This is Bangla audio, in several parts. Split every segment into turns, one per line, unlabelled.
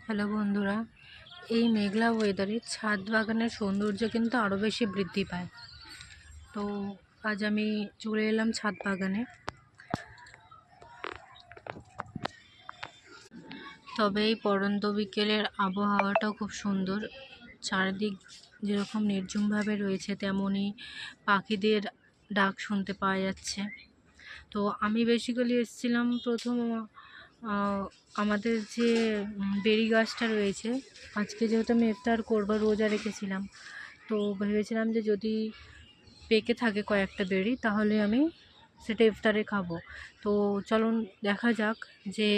হ্যালো বন্ধুরা, এই মেঘলা ওয়েদারে ছাদ বাগানের সৌন্দর্য কিন্তু আরও বেশি বৃদ্ধি পায়। তো আজ আমি চলে এলাম ছাদ বাগানে। তবে এই পড়ন্ত বিকেলের আবহাওয়াটাও খুব সুন্দর। চারিদিক যেরকম নির্ঝুমভাবে রয়েছে, তেমনই পাখিদের ডাক শুনতে পাওয়া যাচ্ছে। তো আমি বেসিক্যালি এসেছিলাম প্রথম আমাদের যে বেরি গাছটা রয়েছে, আজকে যেহেতু আমি ইফতার করবো, রোজা রেখেছিলাম, তো ভেবেছিলাম যে যদি পেকে থাকে কয়েকটা বেরি তাহলে আমি সেটা ইফতারে খাবো। তো চলুন দেখা যাক যে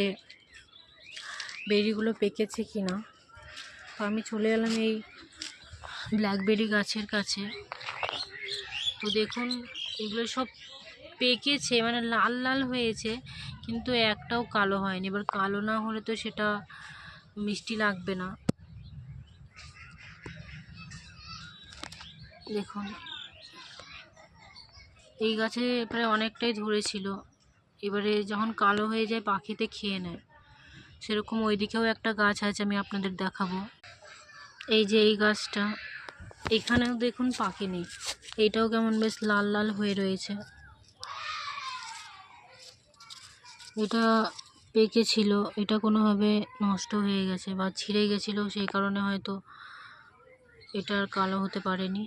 বেরিগুলো পেকেছে কি না। তো আমি চলে এলাম এই ব্ল্যাকবেরি গাছের কাছে। তো দেখুন, এগুলো সব পেকেছে, মানে লাল লাল হয়েছে, কিন্তু একটাও কালো হয়নি। এবার কালো না হলে তো সেটা মিষ্টি লাগবে না। দেখুন, এই গাছে প্রায় অনেকটাই ধরেছিল। এবারে যখন কালো হয়ে যায় পাখিতে খেয়ে নেয়। সেরকম ওইদিকেও একটা গাছ আছে, আমি আপনাদের দেখাবো। এই যে এই গাছটা, এখানেও দেখুন পাখি নেই। এইটাও কেমন বেশ লাল লাল হয়ে রয়েছে। এটা পেকেছিল, এটা কোনোভাবে নষ্ট হয়ে গেছে বা ছিঁড়ে গেছিলো, সেই কারণে হয়তো এটা আর কালো হতে পারেনি।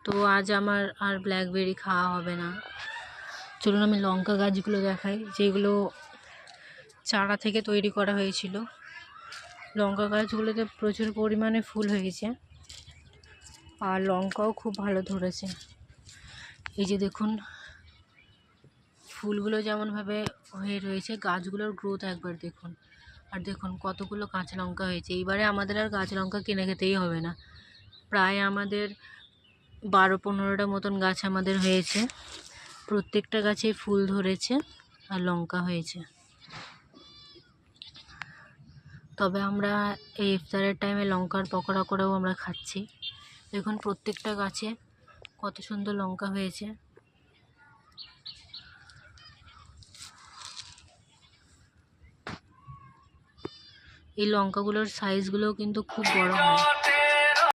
তো আজ আমার আর ব্ল্যাকবেরি খাওয়া হবে না। চলুন আমি লঙ্কা গাছগুলো দেখাই, যেগুলো চারা থেকে তৈরি করা হয়েছিল। লঙ্কা গাছগুলোতে প্রচুর পরিমাণে ফুল হয়েছে আর লঙ্কাও খুব ভালো ধরেছে। এই যে দেখুন, ফুলগুলো যেমনভাবে হয়ে রয়েছে, গাছগুলোর গ্রোথ একবার দেখুন। আর দেখুন কতগুলো কাঁচা লঙ্কা হয়েছে। এইবারে আমাদের আর কাঁচা লঙ্কা কিনে খেতেই হবে না। প্রায় আমাদের 12-15টা মতন গাছ আমাদের হয়েছে। প্রত্যেকটা গাছেই ফুল ধরেছে আর লঙ্কা হয়েছে। তবে আমরা এই ইফতারের টাইমে লঙ্কার পকোড়া করেও আমরা খাচ্ছি। দেখুন প্রত্যেকটা গাছে কত সুন্দর লঙ্কা হয়েছে। এই লঙ্কাগুলোর সাইজগুলোও কিন্তু খুব বড় হয়।